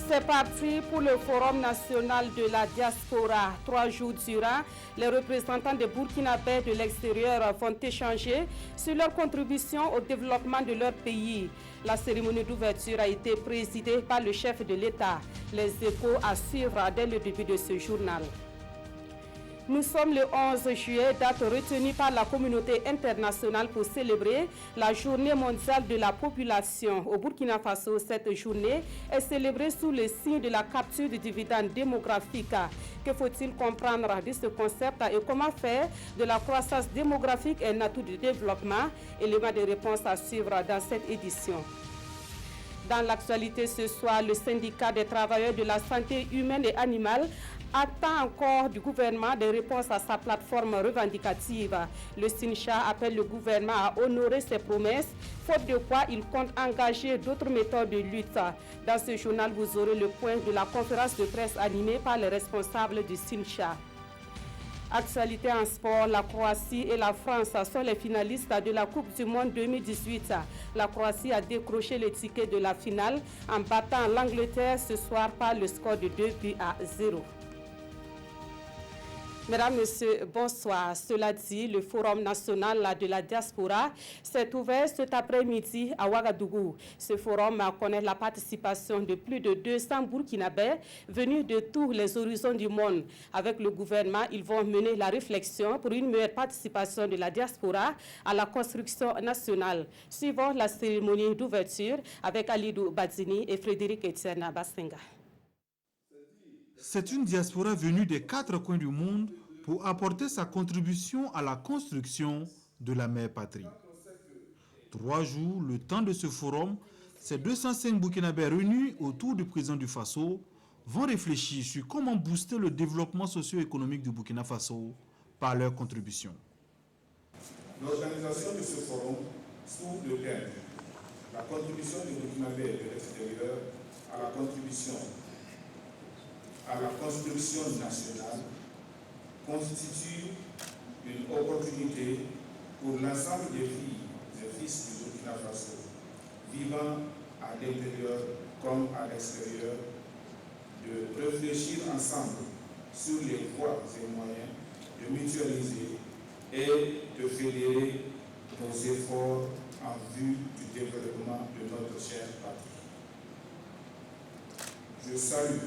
C'est parti pour le Forum national de la diaspora. 3 jours durant, les représentants des Burkinabés de l'extérieur vont échanger sur leur contribution au développement de leur pays. La cérémonie d'ouverture a été présidée par le chef de l'État. Les échos à suivre dès le début de ce journal. Nous sommes le 11 juillet, date retenue par la communauté internationale pour célébrer la journée mondiale de la population. Au Burkina Faso, cette journée est célébrée sous le signe de la capture du dividende démographique. Que faut-il comprendre de ce concept et comment faire de la croissance démographique un atout de développement? Élément de réponse à suivre dans cette édition. Dans l'actualité ce soir, le syndicat des travailleurs de la santé humaine et animale attend encore du gouvernement des réponses à sa plateforme revendicative. Le SYNCHA appelle le gouvernement à honorer ses promesses, faute de quoi il compte engager d'autres méthodes de lutte. Dans ce journal, vous aurez le point de la conférence de presse animée par les responsables du SYNCHA. Actualité en sport, la Croatie et la France sont les finalistes de la Coupe du Monde 2018. La Croatie a décroché le ticket de la finale en battant l'Angleterre ce soir par le score de 2-0. Mesdames, Messieurs, bonsoir. Cela dit, le Forum national de la diaspora s'est ouvert cet après-midi à Ouagadougou. Ce forum connaît la participation de plus de 200 Burkinabés venus de tous les horizons du monde. Avec le gouvernement, ils vont mener la réflexion pour une meilleure participation de la diaspora à la construction nationale. Suivons la cérémonie d'ouverture avec Alidou Badzini et Frédéric Etienne Basenga. C'est une diaspora venue des 4 coins du monde pour apporter sa contribution à la construction de la mère patrie. 3 jours, le temps de ce forum, ces 205 Burkinabés réunis autour du président du Faso vont réfléchir sur comment booster le développement socio-économique du Burkina Faso par leur contribution. L'organisation de ce forum sous le thème « La contribution des Burkinabés de l'extérieur à la contribution à la construction nationale » constitue une opportunité pour l'ensemble des filles et fils du Burkina Faso, vivant à l'intérieur comme à l'extérieur, de réfléchir ensemble sur les voies et moyens de mutualiser et de fédérer nos efforts en vue du développement de notre chère patrie. Je salue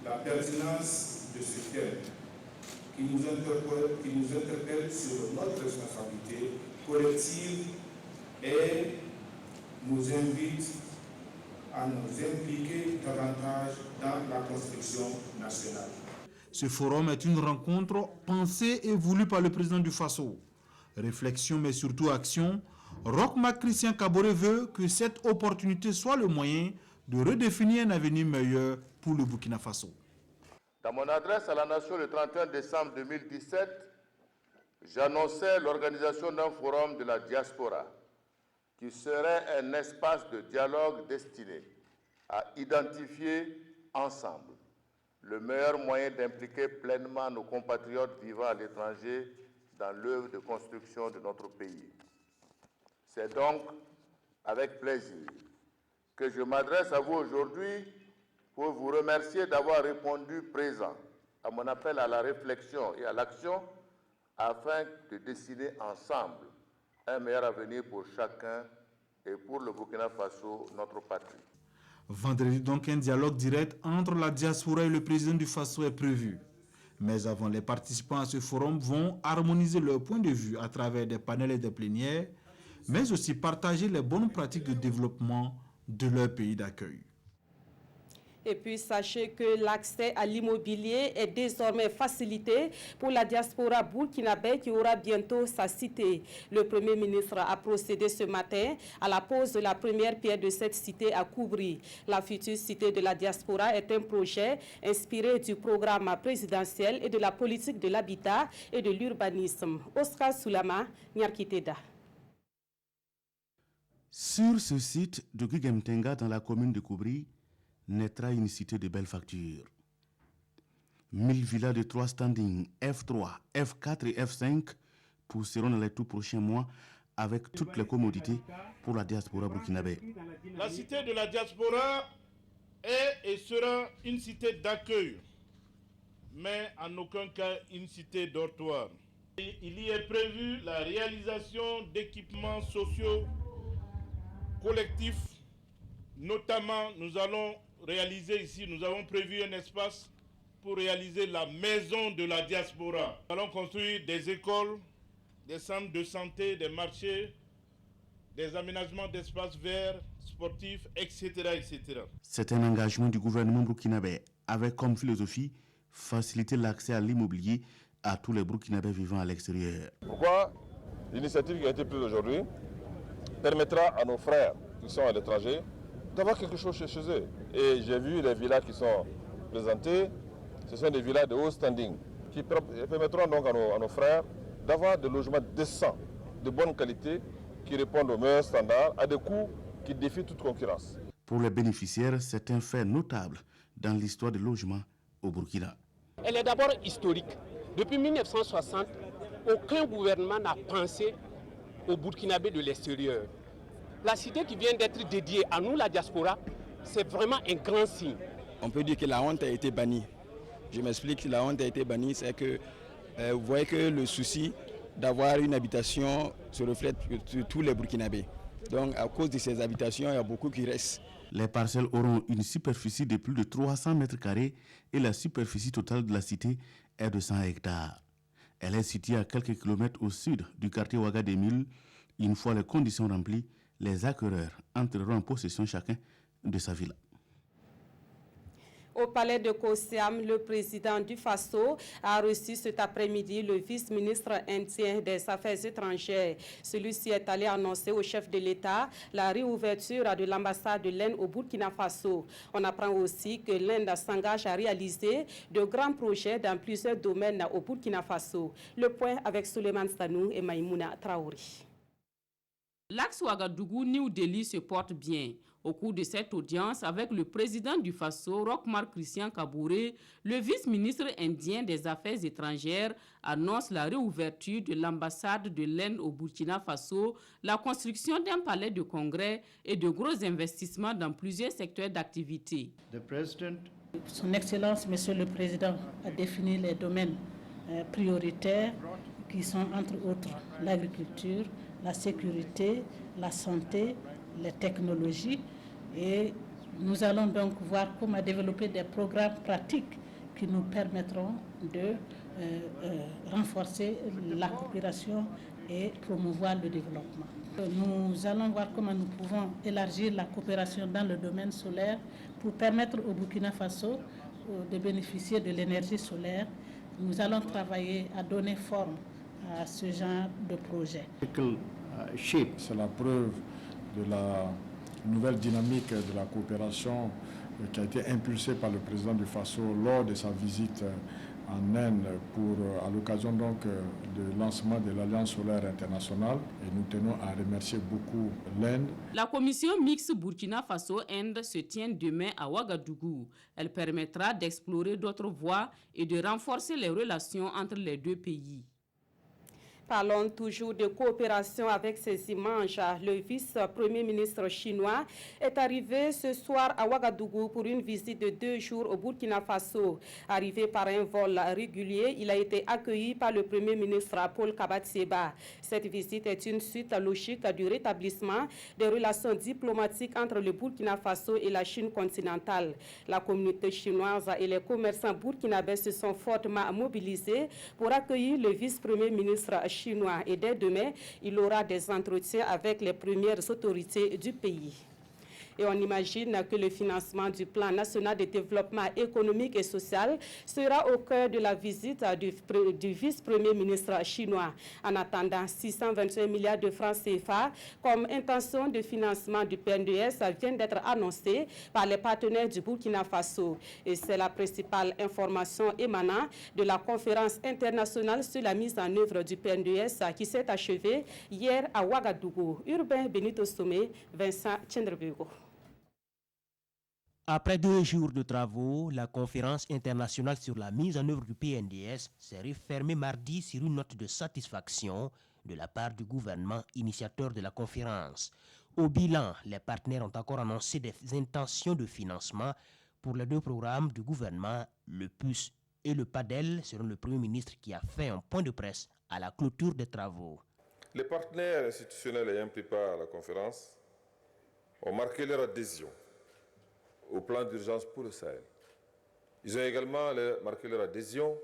la pertinence de ce thème qui nous interpelle sur notre responsabilité collective et nous invite à nous impliquer davantage dans la construction nationale. Ce forum est une rencontre pensée et voulue par le président du Faso. Réflexion mais surtout action, Roch-Marc Christian Kaboré veut que cette opportunité soit le moyen de redéfinir un avenir meilleur pour le Burkina Faso. Dans mon adresse à la Nation le 31 décembre 2017, j'annonçais l'organisation d'un forum de la diaspora qui serait un espace de dialogue destiné à identifier ensemble le meilleur moyen d'impliquer pleinement nos compatriotes vivant à l'étranger dans l'œuvre de construction de notre pays. C'est donc avec plaisir que je m'adresse à vous aujourd'hui pour vous remercier d'avoir répondu présent à mon appel à la réflexion et à l'action afin de dessiner ensemble un meilleur avenir pour chacun et pour le Burkina Faso, notre patrie. Vendredi donc, un dialogue direct entre la diaspora et le président du Faso est prévu. Mais avant, les participants à ce forum vont harmoniser leurs points de vue à travers des panels et des plénières, mais aussi partager les bonnes pratiques de développement de leur pays d'accueil. Et puis, sachez que l'accès à l'immobilier est désormais facilité pour la diaspora burkinabé qui aura bientôt sa cité. Le Premier ministre a procédé ce matin à la pose de la première pierre de cette cité à Koubri. La future cité de la diaspora est un projet inspiré du programme présidentiel et de la politique de l'habitat et de l'urbanisme. Oscar Soulama, Nyarkiteda. Sur ce site de Guigemtenga dans la commune de Koubri, naîtra une cité de belles factures. 1000 villas de 3 standings F3, F4 et F5 pousseront dans les tout prochains mois avec toutes les commodités pour la diaspora burkinabé. La cité de la diaspora est et sera une cité d'accueil, mais en aucun cas une cité dortoir. Il y est prévu la réalisation d'équipements sociaux collectifs. Notamment, nous allons réaliser ici, nous avons prévu un espace pour réaliser la maison de la diaspora. Nous allons construire des écoles, des centres de santé, des marchés, des aménagements d'espaces verts, sportifs, etc., etc. C'est un engagement du gouvernement burkinabé avec comme philosophie faciliter l'accès à l'immobilier à tous les Burkinabés vivant à l'extérieur. Pourquoi l'initiative qui a été prise aujourd'hui permettra à nos frères qui sont à l'étranger d'avoir quelque chose chez eux. Et j'ai vu les villas qui sont présentées, ce sont des villas de haut standing qui permettront donc à nos frères d'avoir des logements décents, de bonne qualité, qui répondent aux meilleurs standards, à des coûts qui défient toute concurrence. Pour les bénéficiaires, c'est un fait notable dans l'histoire du logement au Burkina. Elle est d'abord historique. Depuis 1960, aucun gouvernement n'a pensé aux Burkinabés de l'extérieur. La cité qui vient d'être dédiée à nous, la diaspora, c'est vraiment un grand signe. On peut dire que la honte a été bannie. Je m'explique, la honte a été bannie, c'est que vous voyez que le souci d'avoir une habitation se reflète sur tous les Burkinabés. Donc à cause de ces habitations, il y a beaucoup qui restent. Les parcelles auront une superficie de plus de 300 mètres carrés et la superficie totale de la cité est de 100 hectares. Elle est située à quelques kilomètres au sud du quartier Ouaga des Milles. Une fois les conditions remplies, les acquéreurs entreront en possession chacun de sa villa. Au palais de Kosiam, le président du Faso a reçu cet après-midi le vice-ministre indien des Affaires étrangères. Celui-ci est allé annoncer au chef de l'État la réouverture de l'ambassade de l'Inde au Burkina Faso. On apprend aussi que l'Inde s'engage à réaliser de grands projets dans plusieurs domaines au Burkina Faso. Le point avec Souleymane Stanou et Maïmouna Traoré. L'axe Ouagadougou-New Delhi se porte bien. Au cours de cette audience avec le président du Faso, Roch-Marc Christian Kabouré, le vice-ministre indien des Affaires étrangères annonce la réouverture de l'ambassade de l'Inde au Burkina Faso, la construction d'un palais de congrès et de gros investissements dans plusieurs secteurs d'activité. Son Excellence, Monsieur le Président, a défini les domaines prioritaires qui sont entre autres l'agriculture, la sécurité, la santé, les technologies. Et nous allons donc voir comment développer des programmes pratiques qui nous permettront de renforcer la coopération et promouvoir le développement. Nous allons voir comment nous pouvons élargir la coopération dans le domaine solaire pour permettre au Burkina Faso de bénéficier de l'énergie solaire. Nous allons travailler à donner forme à ce genre de projet. C'est la preuve de la nouvelle dynamique de la coopération qui a été impulsée par le président du Faso lors de sa visite en Inde à l'occasion donc du lancement de l'Alliance solaire internationale. Et nous tenons à remercier beaucoup l'Inde. La commission mixte Burkina Faso-Inde se tient demain à Ouagadougou. Elle permettra d'explorer d'autres voies et de renforcer les relations entre les deux pays. Parlons toujours de coopération avec ces images. Le vice-premier ministre chinois est arrivé ce soir à Ouagadougou pour une visite de 2 jours au Burkina Faso. Arrivé par un vol régulier, il a été accueilli par le premier ministre Paul Kabatseba. Cette visite est une suite logique du rétablissement des relations diplomatiques entre le Burkina Faso et la Chine continentale. La communauté chinoise et les commerçants burkinabés se sont fortement mobilisés pour accueillir le vice-premier ministre chinois et dès demain, il aura des entretiens avec les premières autorités du pays. Et on imagine que le financement du plan national de développement économique et social sera au cœur de la visite du vice-premier ministre chinois. En attendant, 621 milliards de francs CFA comme intention de financement du PNDS vient d'être annoncée par les partenaires du Burkina Faso. Et c'est la principale information émanant de la conférence internationale sur la mise en œuvre du PNDS qui s'est achevée hier à Ouagadougou. Urbain Benito Somé, Vincent Tchendrebego. Après 2 jours de travaux, la conférence internationale sur la mise en œuvre du PNDS s'est refermée mardi sur une note de satisfaction de la part du gouvernement initiateur de la conférence. Au bilan, les partenaires ont encore annoncé des intentions de financement pour les deux programmes du gouvernement, le PUS et le PADEL, selon le Premier ministre qui a fait un point de presse à la clôture des travaux. Les partenaires institutionnels ayant pris part à la conférence ont marqué leur adhésion au plan d'urgence pour le Sahel. Ils ont également marqué leur adhésion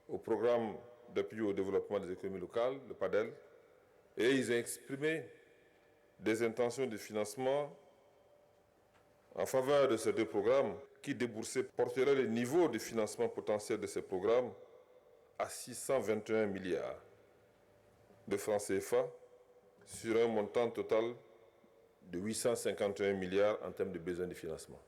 au programme d'appui au développement des économies locales, le PADEL, et ils ont exprimé des intentions de financement en faveur de ces deux programmes qui, déboursés, porteraient le niveau de financement potentiel de ces programmes à 621 milliards de francs CFA sur un montant total de 851 milliards en termes de besoins de financement.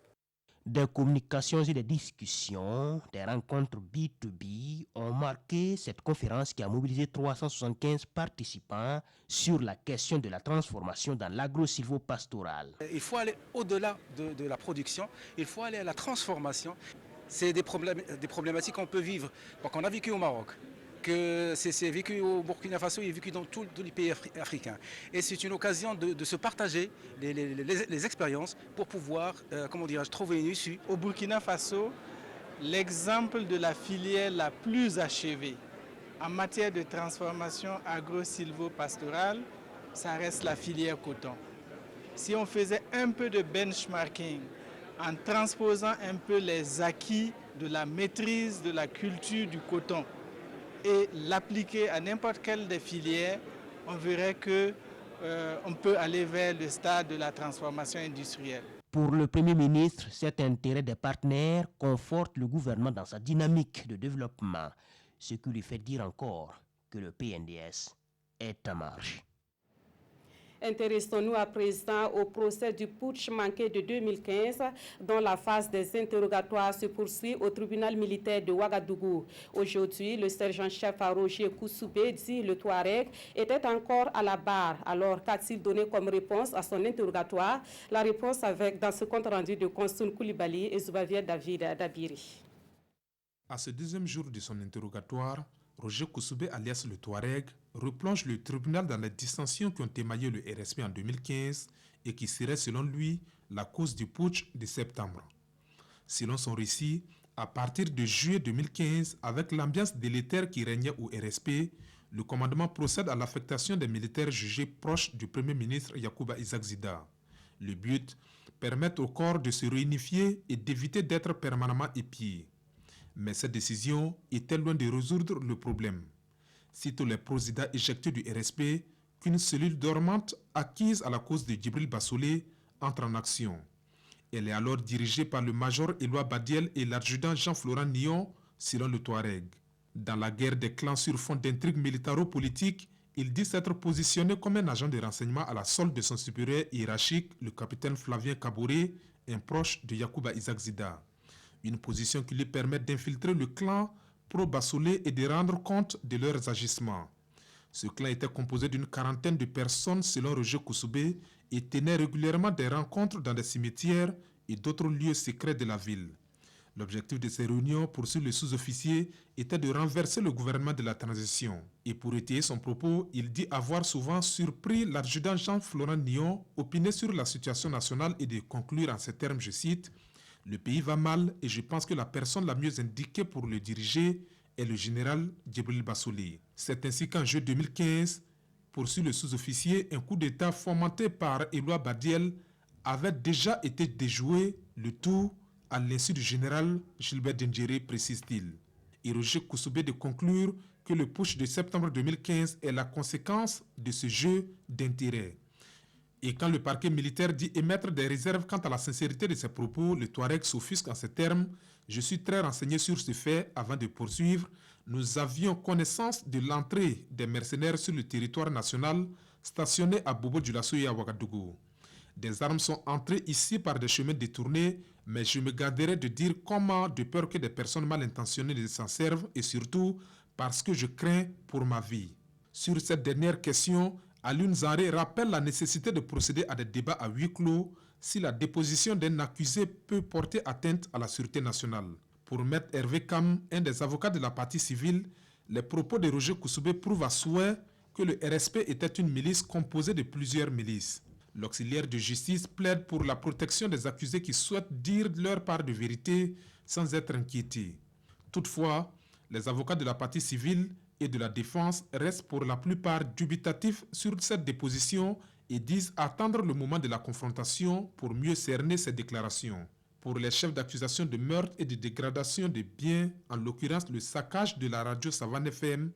Des communications et des discussions, des rencontres B2B ont marqué cette conférence qui a mobilisé 375 participants sur la question de la transformation dans l'agro-silvopastoral. Il faut aller au-delà de la production, il faut aller à la transformation. C'est des problématiques qu'on peut vivre, qu'on a vécu au Maroc, que c'est vécu au Burkina Faso et vécu dans tous les pays africains. Et c'est une occasion de se partager les expériences pour pouvoir, trouver une issue. Au Burkina Faso, l'exemple de la filière la plus achevée en matière de transformation agro-silvopastorale, ça reste la filière coton. Si on faisait un peu de benchmarking en transposant un peu les acquis de la maîtrise de la culture du coton, et l'appliquer à n'importe quelle des filières, on verrait qu'on peut aller vers le stade de la transformation industrielle. Pour le Premier ministre, cet intérêt des partenaires conforte le gouvernement dans sa dynamique de développement, ce qui lui fait dire encore que le PNDS est en marche. Intéressons-nous à présent au procès du putsch manqué de 2015, dont la phase des interrogatoires se poursuit au tribunal militaire de Ouagadougou. Aujourd'hui, le sergent-chef Roger Koussoubé, dit le Touareg, était encore à la barre. Alors, qu'a-t-il donné comme réponse à son interrogatoire? La réponse dans ce compte-rendu de Konsoun Koulibaly et Zoubavier David Dabiri. À ce deuxième jour de son interrogatoire, Roger Koussoubé, alias le Touareg, replonge le tribunal dans les dissensions qui ont émaillé le RSP en 2015 et qui seraient, selon lui, la cause du putsch de septembre. Selon son récit, à partir de juillet 2015, avec l'ambiance délétère qui régnait au RSP, le commandement procède à l'affectation des militaires jugés proches du Premier ministre Yacouba Isaac Zida. Le but, permettre au corps de se réunifier et d'éviter d'être permanemment épié. Mais cette décision était loin de résoudre le problème. Sitôt les présidents éjectés du RSP, qu'une cellule dormante acquise à la cause de Djibril Bassolé entre en action. Elle est alors dirigée par le major Éloi Badiel et l'adjudant Jean-Florent Nyon, selon le Touareg. Dans la guerre des clans sur fond d'intrigues militaro-politiques, il dit s'être positionné comme un agent de renseignement à la solde de son supérieur hiérarchique, le capitaine Flavien Kaboré, un proche de Yacouba Isaac Zida. Une position qui lui permet d'infiltrer le clan pro-Bassolé et de rendre compte de leurs agissements. Ce clan était composé d'une quarantaine de personnes selon Roger Koussoubé et tenait régulièrement des rencontres dans des cimetières et d'autres lieux secrets de la ville. L'objectif de ces réunions, poursuit le sous-officier, était de renverser le gouvernement de la transition. Et pour étayer son propos, il dit avoir souvent surpris l'adjudant Jean-Florent Nyon opiner sur la situation nationale et de conclure en ces termes, je cite, « Le pays va mal et je pense que la personne la mieux indiquée pour le diriger est le général Djibril Bassolé. » C'est ainsi qu'en juillet 2015, poursuit le sous-officier, un coup d'État fomenté par Éloi Badiel avait déjà été déjoué, le tout à l'insu du général Gilbert Dendjéré, précise-t-il. Et Roger Koussoubé de conclure que le putsch de septembre 2015 est la conséquence de ce jeu d'intérêt. Et quand le parquet militaire dit émettre des réserves quant à la sincérité de ses propos, le Touareg s'offusque en ces termes. Je suis très renseigné sur ce fait. Avant de poursuivre, nous avions connaissance de l'entrée des mercenaires sur le territoire national stationnés à Bobo-Dioulasso et à Ouagadougou. Des armes sont entrées ici par des chemins détournés, mais je me garderai de dire comment, de peur que des personnes mal intentionnées ne s'en servent, et surtout parce que je crains pour ma vie. Sur cette dernière question, Alioune Zaré rappelle la nécessité de procéder à des débats à huis clos si la déposition d'un accusé peut porter atteinte à la sûreté nationale. Pour Maître Hervé Kam, un des avocats de la partie civile, les propos de Roger Koussoubé prouvent à souhait que le RSP était une milice composée de plusieurs milices. L'auxiliaire de justice plaide pour la protection des accusés qui souhaitent dire leur part de vérité sans être inquiétés. Toutefois, les avocats de la partie civile et de la défense restent pour la plupart dubitatifs sur cette déposition et disent attendre le moment de la confrontation pour mieux cerner ces déclarations. Pour les chefs d'accusation de meurtre et de dégradation des biens, en l'occurrence le saccage de la radio Savane FM,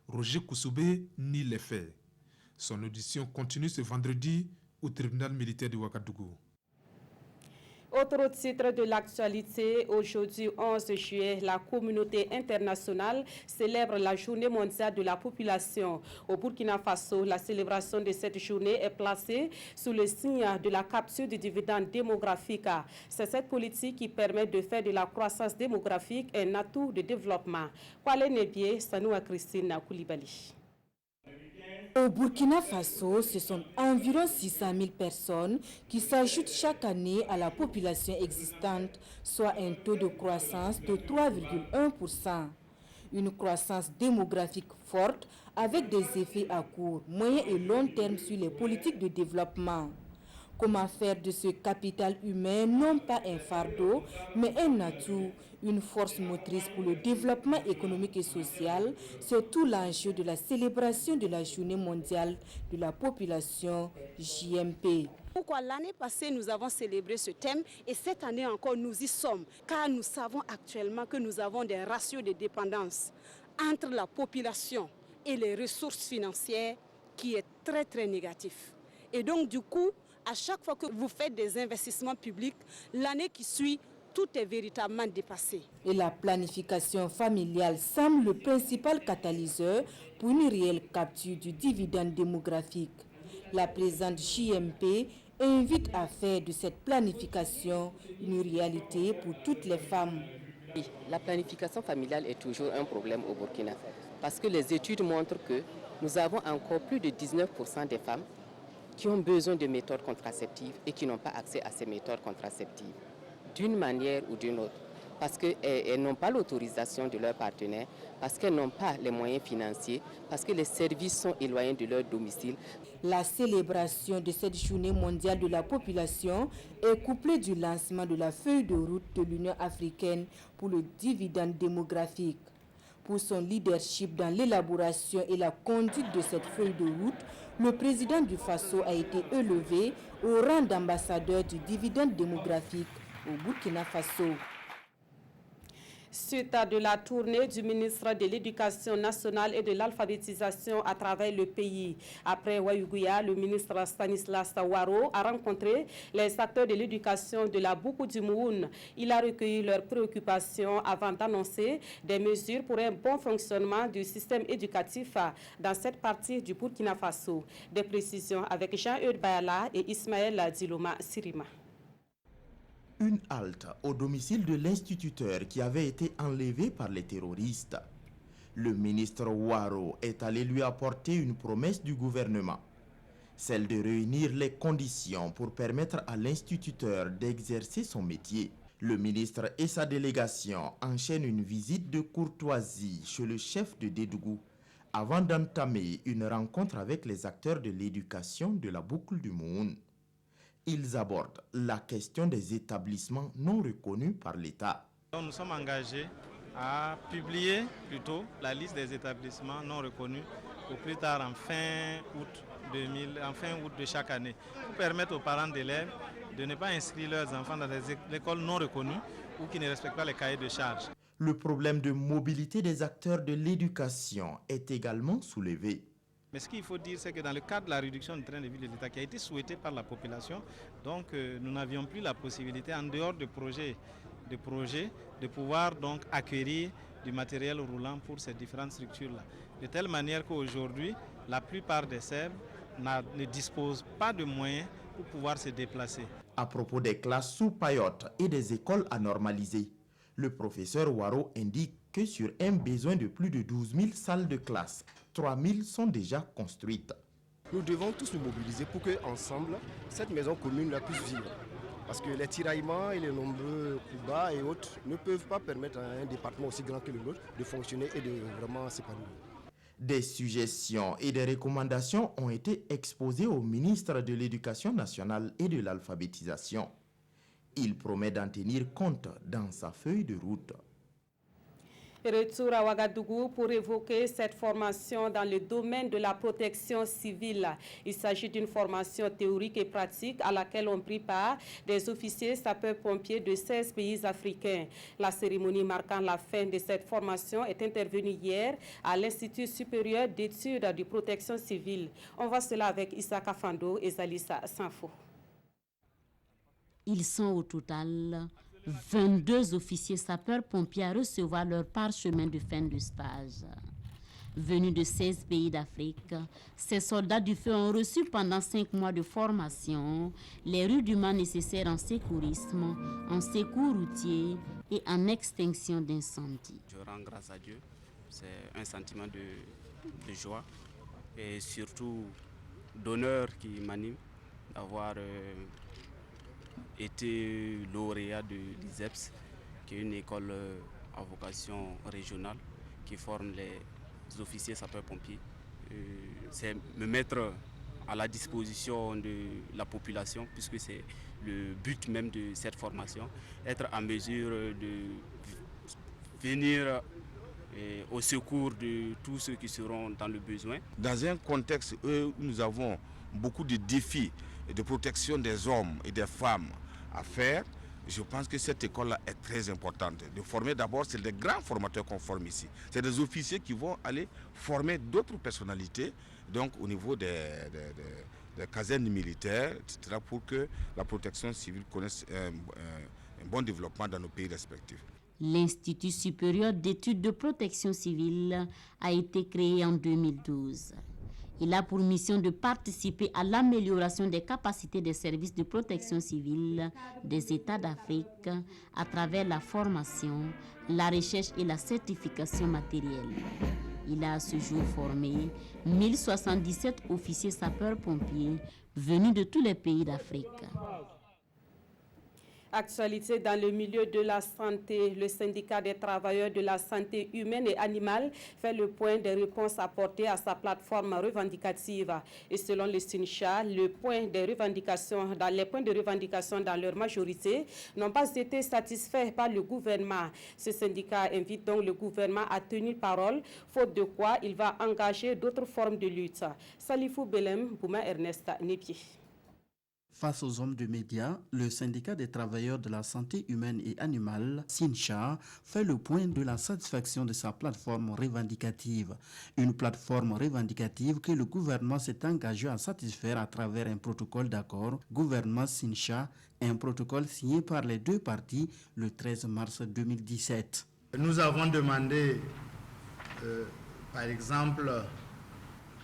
Roger Koussoubé nie les faits. Son audition continue ce vendredi au tribunal militaire de Ouagadougou. Autre titre de l'actualité, aujourd'hui 11 juillet, la communauté internationale célèbre la journée mondiale de la population. Au Burkina Faso, la célébration de cette journée est placée sous le signe de la capture du dividende démographique. C'est cette politique qui permet de faire de la croissance démographique un atout de développement. Kwale Nebie, Sanoua Christine Koulibaly. Au Burkina Faso, ce sont environ 600 000 personnes qui s'ajoutent chaque année à la population existante, soit un taux de croissance de 3,1%. Une croissance démographique forte avec des effets à court, moyen et long terme sur les politiques de développement. Comment faire de ce capital humain non pas un fardeau, mais un atout, une force motrice pour le développement économique et social, c'est tout l'enjeu de la célébration de la Journée mondiale de la population JMP. Pourquoi l'année passée nous avons célébré ce thème et cette année encore nous y sommes, car nous savons actuellement que nous avons des ratios de dépendance entre la population et les ressources financières qui est très négatif. Et donc du coup, à chaque fois que vous faites des investissements publics, l'année qui suit, tout est véritablement dépassé. Et la planification familiale semble le principal catalyseur pour une réelle capture du dividende démographique. La présidente JMP invite à faire de cette planification une réalité pour toutes les femmes. La planification familiale est toujours un problème au Burkina parce que les études montrent que nous avons encore plus de 19% des femmes qui ont besoin de méthodes contraceptives et qui n'ont pas accès à ces méthodes contraceptives, d'une manière ou d'une autre, parce qu'elles n'ont pas l'autorisation de leur partenaire, parce qu'elles n'ont pas les moyens financiers, parce que les services sont éloignés de leur domicile. La célébration de cette journée mondiale de la population est couplée du lancement de la feuille de route de l'Union africaine pour le dividende démographique. Pour son leadership dans l'élaboration et la conduite de cette feuille de route, le président du Faso a été élevé au rang d'ambassadeur du dividende démographique au Burkina Faso. Suite de la tournée du ministre de l'Éducation nationale et de l'alphabétisation à travers le pays. Après Ouagadougou, le ministre Stanislas Ouaro a rencontré les acteurs de l'éducation de la Boukou du Moun. Il a recueilli leurs préoccupations avant d'annoncer des mesures pour un bon fonctionnement du système éducatif dans cette partie du Burkina Faso. Des précisions avec Jean-Eudes Bayala et Ismaël Diloma Sirima. Une halte au domicile de l'instituteur qui avait été enlevé par les terroristes. Le ministre Ouaro est allé lui apporter une promesse du gouvernement, celle de réunir les conditions pour permettre à l'instituteur d'exercer son métier. Le ministre et sa délégation enchaînent une visite de courtoisie chez le chef de Dédougou avant d'entamer une rencontre avec les acteurs de l'éducation de la Boucle du Moun. Ils abordent la question des établissements non reconnus par l'État. Nous sommes engagés à publier plutôt la liste des établissements non reconnus au plus tard en fin août de chaque année, pour permettre aux parents d'élèves de ne pas inscrire leurs enfants dans des écoles non reconnues ou qui ne respectent pas les cahiers de charges. Le problème de mobilité des acteurs de l'éducation est également soulevé. Mais ce qu'il faut dire, c'est que dans le cadre de la réduction du train de vie de l'État qui a été souhaité par la population, donc nous n'avions plus la possibilité, en dehors de projets, de pouvoir donc acquérir du matériel roulant pour ces différentes structures-là. De telle manière qu'aujourd'hui, la plupart des serves ne disposent pas de moyens pour pouvoir se déplacer. À propos des classes sous paillotes et des écoles à normaliser, le professeur Ouaro indique que sur un besoin de plus de 12 000 salles de classe, 3 000 sont déjà construites. Nous devons tous nous mobiliser pour qu'ensemble, cette maison commune puisse vivre. Parce que les tiraillements et les nombreux coups bas et autres ne peuvent pas permettre à un département aussi grand que le nôtre de fonctionner et de vraiment s'épanouir. Des suggestions et des recommandations ont été exposées au ministre de l'Éducation nationale et de l'alphabétisation. Il promet d'en tenir compte dans sa feuille de route. Retour à Ouagadougou pour évoquer cette formation dans le domaine de la protection civile. Il s'agit d'une formation théorique et pratique à laquelle ont pris part des officiers sapeurs-pompiers de 16 pays africains. La cérémonie marquant la fin de cette formation est intervenue hier à l'Institut supérieur d'études de protection civile. On voit cela avec Issa Kafando et Zalissa Sanfo. Ils sont au total 22 officiers sapeurs-pompiers à recevoir leur parchemin de fin de stage. Venus de 16 pays d'Afrique, ces soldats du feu ont reçu pendant 5 mois de formation les rudiments nécessaires en secourisme, en secours routier et en extinction d'incendie. Je rends grâce à Dieu. C'est un sentiment de joie et surtout d'honneur qui m'anime d'avoir été lauréat de l'ISEPS, qui est une école à vocation régionale qui forme les officiers sapeurs-pompiers. C'est me mettre à la disposition de la population, puisque c'est le but même de cette formation, être en mesure de venir au secours de tous ceux qui seront dans le besoin. Dans un contexte où nous avons beaucoup de défis de protection des hommes et des femmes à faire, je pense que cette école-là est très importante. De former d'abord, c'est des grands formateurs qu'on forme ici. C'est des officiers qui vont aller former d'autres personnalités, donc au niveau des casernes militaires, etc., pour que la protection civile connaisse un bon développement dans nos pays respectifs. L'Institut supérieur d'études de protection civile a été créé en 2012. Il a pour mission de participer à l'amélioration des capacités des services de protection civile des États d'Afrique à travers la formation, la recherche et la certification matérielle. Il a à ce jour formé 1077 officiers sapeurs-pompiers venus de tous les pays d'Afrique. Actualité dans le milieu de la santé. Le syndicat des travailleurs de la santé humaine et animale fait le point des réponses apportées à sa plateforme revendicative. Et selon le SYNCHA, les points de revendication dans leur majorité n'ont pas été satisfaits par le gouvernement. Ce syndicat invite donc le gouvernement à tenir parole, faute de quoi il va engager d'autres formes de lutte. Salifou Belem, Bouma Ernest Nepié. Face aux hommes de médias, le syndicat des travailleurs de la santé humaine et animale, SYNCHA, fait le point de la satisfaction de sa plateforme revendicative. Une plateforme revendicative que le gouvernement s'est engagé à satisfaire à travers un protocole d'accord gouvernement-SYNCHA, un protocole signé par les deux parties le 13 mars 2017. Nous avons demandé, par exemple,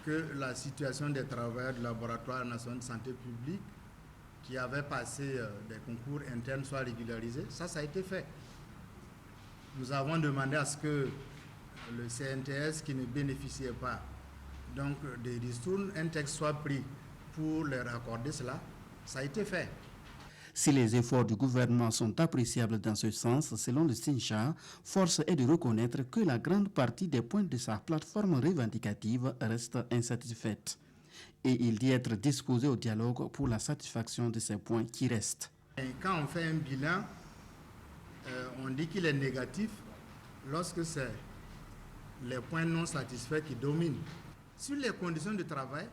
que la situation des travailleurs du laboratoire national de santé publique qui avaient passé des concours internes soit régularisée. Ça a été fait. Nous avons demandé à ce que le CNTS qui ne bénéficiait pas donc des ristournes, un texte soit pris pour leur accorder cela. Ça a été fait. Si les efforts du gouvernement sont appréciables dans ce sens, selon le SYNCHA, force est de reconnaître que la grande partie des points de sa plateforme revendicative reste insatisfaite. Et il dit être disposé au dialogue pour la satisfaction de ces points qui restent. Et quand on fait un bilan, on dit qu'il est négatif lorsque c'est les points non satisfaits qui dominent. Sur les conditions de travail,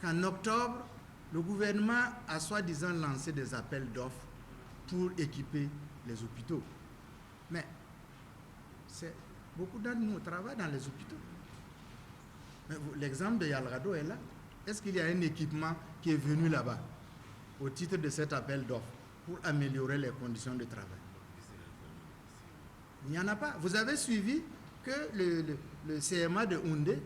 qu'en octobre, le gouvernement a soi-disant lancé des appels d'offres pour équiper les hôpitaux. Mais beaucoup d'entre nous travaillent dans les hôpitaux. L'exemple de Yalrado est là. Est-ce qu'il y a un équipement qui est venu là-bas au titre de cet appel d'offres pour améliorer les conditions de travail? Il n'y en a pas. Vous avez suivi que le CMA de Houndé,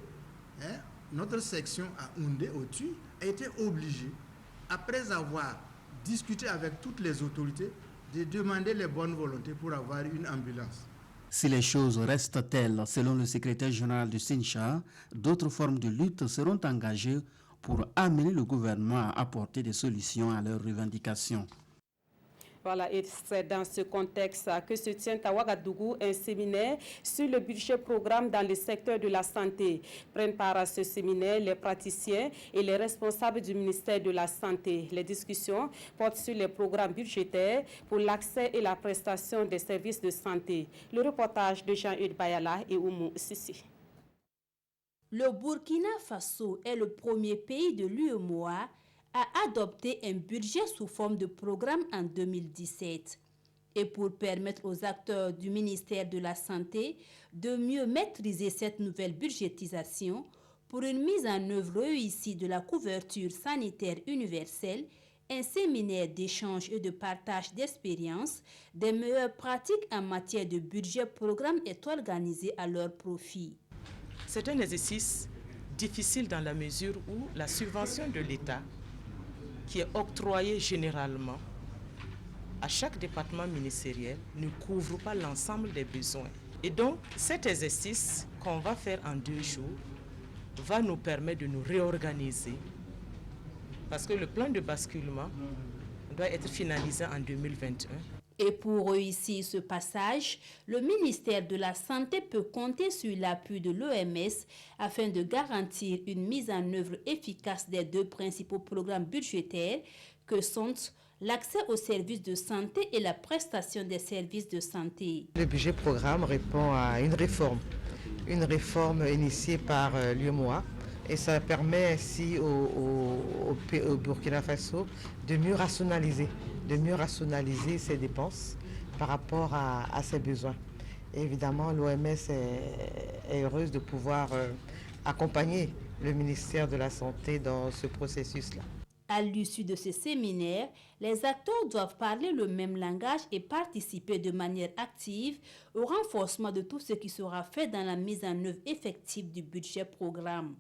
notre section à Houndé, au TUI, a été obligé, après avoir discuté avec toutes les autorités, de demander les bonnes volontés pour avoir une ambulance. Si les choses restent telles, selon le secrétaire général du SYNCHA, d'autres formes de lutte seront engagées pour amener le gouvernement à apporter des solutions à leurs revendications. Voilà, et c'est dans ce contexte que se tient à Ouagadougou un séminaire sur le budget programme dans le secteur de la santé. Prennent part à ce séminaire les praticiens et les responsables du ministère de la Santé. Les discussions portent sur les programmes budgétaires pour l'accès et la prestation des services de santé. Le reportage de Jean-Hugues Bayala et Oumou Sissi. Le Burkina Faso est le premier pays de l'UEMOA a adopté un budget sous forme de programme en 2017. Et pour permettre aux acteurs du ministère de la Santé de mieux maîtriser cette nouvelle budgétisation, pour une mise en œuvre réussie de la couverture sanitaire universelle, un séminaire d'échange et de partage d'expériences, des meilleures pratiques en matière de budget programme est organisé à leur profit. C'est un exercice difficile dans la mesure où la subvention de l'État, qui est octroyée généralement à chaque département ministériel, ne couvre pas l'ensemble des besoins. Et donc, cet exercice qu'on va faire en 2 jours va nous permettre de nous réorganiser parce que le plan de basculement doit être finalisé en 2021. Et pour réussir ce passage, le ministère de la Santé peut compter sur l'appui de l'OMS afin de garantir une mise en œuvre efficace des 2 principaux programmes budgétaires que sont l'accès aux services de santé et la prestation des services de santé. Le budget programme répond à une réforme initiée par l'UEMOA et ça permet ainsi au Burkina Faso de mieux rationaliser ses dépenses par rapport à ses besoins. Et évidemment, l'OMS est heureuse de pouvoir accompagner le ministère de la Santé dans ce processus-là. À l'issue de ce séminaire, les acteurs doivent parler le même langage et participer de manière active au renforcement de tout ce qui sera fait dans la mise en œuvre effective du budget programme.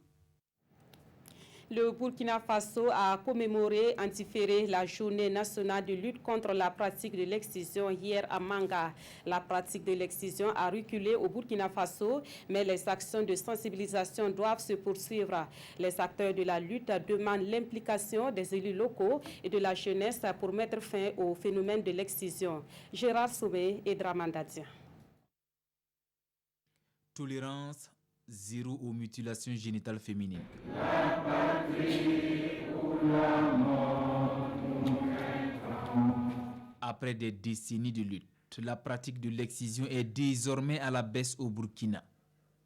Le Burkina Faso a commémoré en différé la journée nationale de lutte contre la pratique de l'excision hier à Manga. La pratique de l'excision a reculé au Burkina Faso, mais les actions de sensibilisation doivent se poursuivre. Les acteurs de la lutte demandent l'implication des élus locaux et de la jeunesse pour mettre fin au phénomène de l'excision. Gérard Soumé et Dramandadia. Tolérance zéro aux mutilations génitales féminines. Après des décennies de lutte, la pratique de l'excision est désormais à la baisse au Burkina.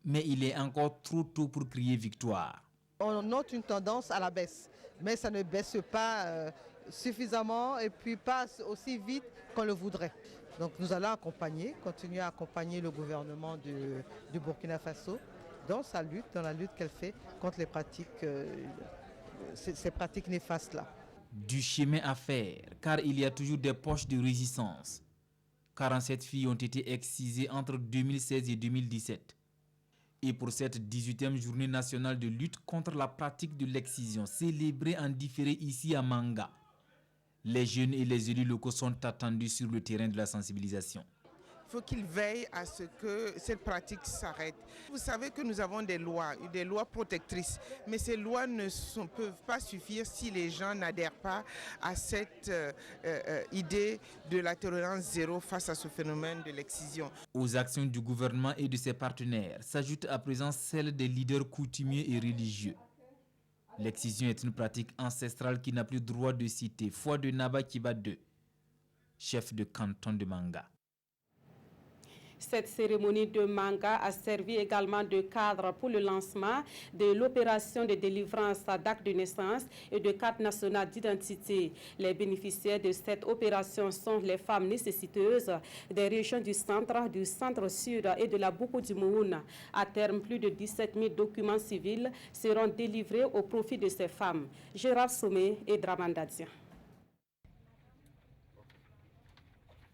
Mais il est encore trop tôt pour crier victoire. On note une tendance à la baisse, mais ça ne baisse pas suffisamment et puis pas aussi vite qu'on le voudrait. Donc nous allons continuer à accompagner le gouvernement du Burkina Faso dans la lutte qu'elle fait contre les pratiques, ces pratiques néfastes-là. Du chemin à faire, car il y a toujours des poches de résistance. 47 filles ont été excisées entre 2016 et 2017. Et pour cette 18e journée nationale de lutte contre la pratique de l'excision, célébrée en différé ici à Manga, les jeunes et les élus locaux sont attendus sur le terrain de la sensibilisation. Il faut qu'ils veillent à ce que cette pratique s'arrête. Vous savez que nous avons des lois protectrices, mais ces lois ne peuvent pas suffire si les gens n'adhèrent pas à cette idée de la tolérance zéro face à ce phénomène de l'excision. Aux actions du gouvernement et de ses partenaires s'ajoute à présent celle des leaders coutumiers et religieux. L'excision est une pratique ancestrale qui n'a plus droit de citer Foi de Naba Kiba II, chef de canton de Manga. Cette cérémonie de Manga a servi également de cadre pour le lancement de l'opération de délivrance d'actes de naissance et de cartes nationales d'identité. Les bénéficiaires de cette opération sont les femmes nécessiteuses des régions du centre-sud et de la Boko du Mouhoun. À terme, plus de 17 000 documents civils seront délivrés au profit de ces femmes. Gérard Soumé et Dramandadia.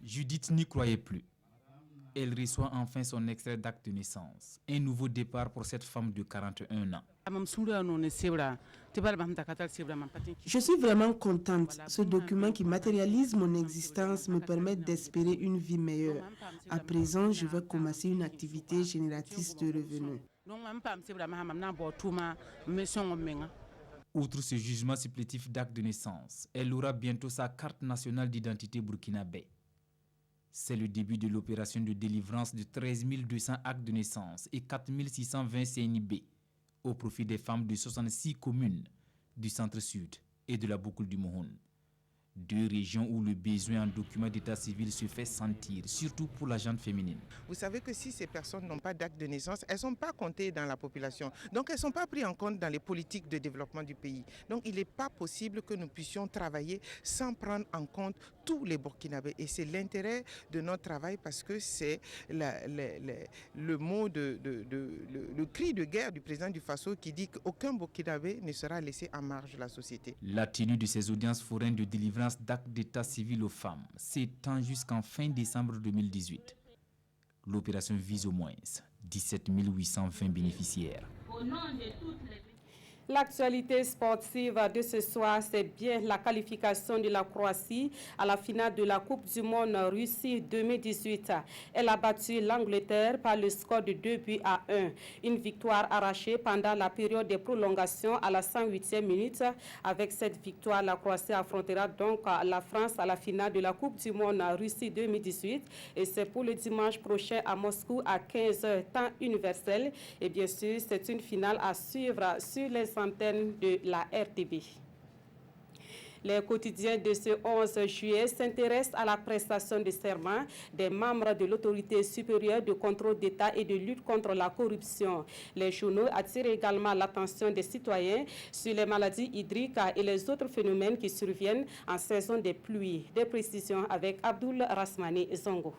Judith n'y croyait plus. Elle reçoit enfin son extrait d'acte de naissance. Un nouveau départ pour cette femme de 41 ans. Je suis vraiment contente. Ce document qui matérialise mon existence me permet d'espérer une vie meilleure. À présent, je vais commencer une activité génératrice de revenus. Outre ce jugement supplétif d'acte de naissance, elle aura bientôt sa carte nationale d'identité burkinabé. C'est le début de l'opération de délivrance de 13 200 actes de naissance et 4 620 CNIB au profit des femmes de 66 communes du centre-sud et de la boucle du Mohon. Deux régions où le besoin en documents d'état civil se fait sentir, surtout pour la gente féminine. Vous savez que si ces personnes n'ont pas d'acte de naissance, elles ne sont pas comptées dans la population. Donc elles ne sont pas prises en compte dans les politiques de développement du pays. Donc il n'est pas possible que nous puissions travailler sans prendre en compte tous les Burkinabés. Et c'est l'intérêt de notre travail parce que c'est le mot, le cri de guerre du président du Faso qui dit qu'aucun Burkinabé ne sera laissé en marge de la société. La tenue de ces audiences foraines de délivrance d'actes d'état civil aux femmes s'étend jusqu'en fin décembre 2018. L'opération vise au moins 17 820 bénéficiaires. L'actualité sportive de ce soir, c'est bien la qualification de la Croatie à la finale de la Coupe du Monde Russie 2018. Elle a battu l'Angleterre par le score de 2-1. Une victoire arrachée pendant la période de prolongation à la 108e minute. Avec cette victoire, la Croatie affrontera donc la France à la finale de la Coupe du Monde Russie 2018. Et c'est pour le dimanche prochain à Moscou à 15h temps universel. Et bien sûr, c'est une finale à suivre sur les antennes de la RTB. Les quotidiens de ce 11 juillet s'intéressent à la prestation de serment des membres de l'autorité supérieure de contrôle d'État et de lutte contre la corruption. Les journaux attirent également l'attention des citoyens sur les maladies hydriques et les autres phénomènes qui surviennent en saison des pluies. Des précisions avec Abdoul Rasmani Zongo.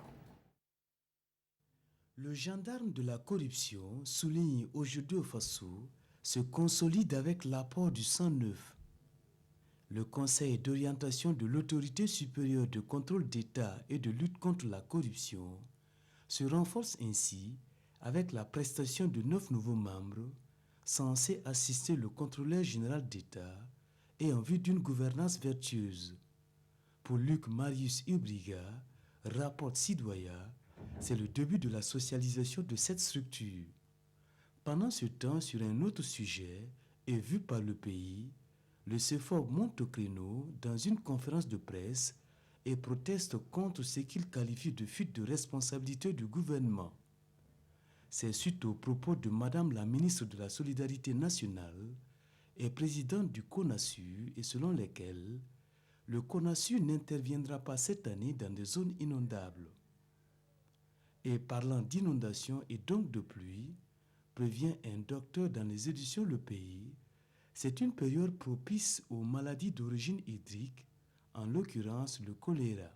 Le gendarme de la corruption souligne aujourd'hui au Faso se consolide avec l'apport du sang neuf. Le Conseil d'orientation de l'autorité supérieure de contrôle d'État et de lutte contre la corruption se renforce ainsi avec la prestation de 9 nouveaux membres censés assister le contrôleur général d'État et en vue d'une gouvernance vertueuse. Pour Luc Marius Ubriga, rapporte Sidoya, c'est le début de la socialisation de cette structure. Pendant ce temps, sur un autre sujet, et vu par le pays, le CEFOB monte au créneau dans une conférence de presse et proteste contre ce qu'il qualifie de fuite de responsabilité du gouvernement. C'est suite aux propos de Madame la ministre de la Solidarité nationale et présidente du CONASU et selon lesquels le CONASU n'interviendra pas cette année dans des zones inondables. Et parlant d'inondation et donc de pluie, prévient un docteur dans les éditions Le Pays, c'est une période propice aux maladies d'origine hydrique, en l'occurrence le choléra.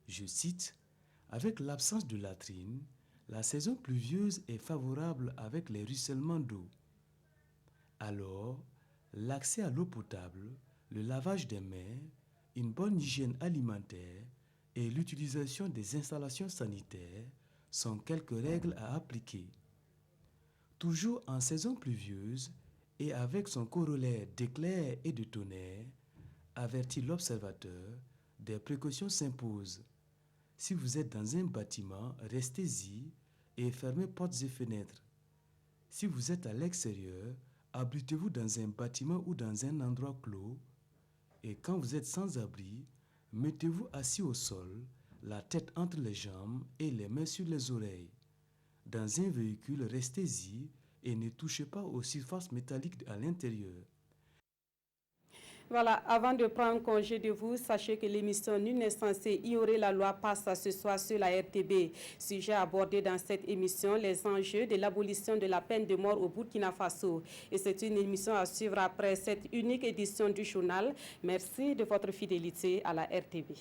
Je cite, « Avec l'absence de latrines, la saison pluvieuse est favorable avec les ruissellements d'eau. Alors, l'accès à l'eau potable, le lavage des mains, une bonne hygiène alimentaire et l'utilisation des installations sanitaires sont quelques règles à appliquer. » Toujours en saison pluvieuse et avec son corollaire d'éclairs et de tonnerre, avertit l'observateur, des précautions s'imposent. Si vous êtes dans un bâtiment, restez-y et fermez portes et fenêtres. Si vous êtes à l'extérieur, abritez-vous dans un bâtiment ou dans un endroit clos. Et quand vous êtes sans abri, mettez-vous assis au sol, la tête entre les jambes et les mains sur les oreilles. Dans un véhicule, restez-y et ne touchez pas aux surfaces métalliques à l'intérieur. Voilà, avant de prendre congé de vous, sachez que l'émission Nul n'est censé ignorer la loi passe ce soir sur la RTB. Sujet abordé dans cette émission, les enjeux de l'abolition de la peine de mort au Burkina Faso. Et c'est une émission à suivre après cette unique édition du journal. Merci de votre fidélité à la RTB.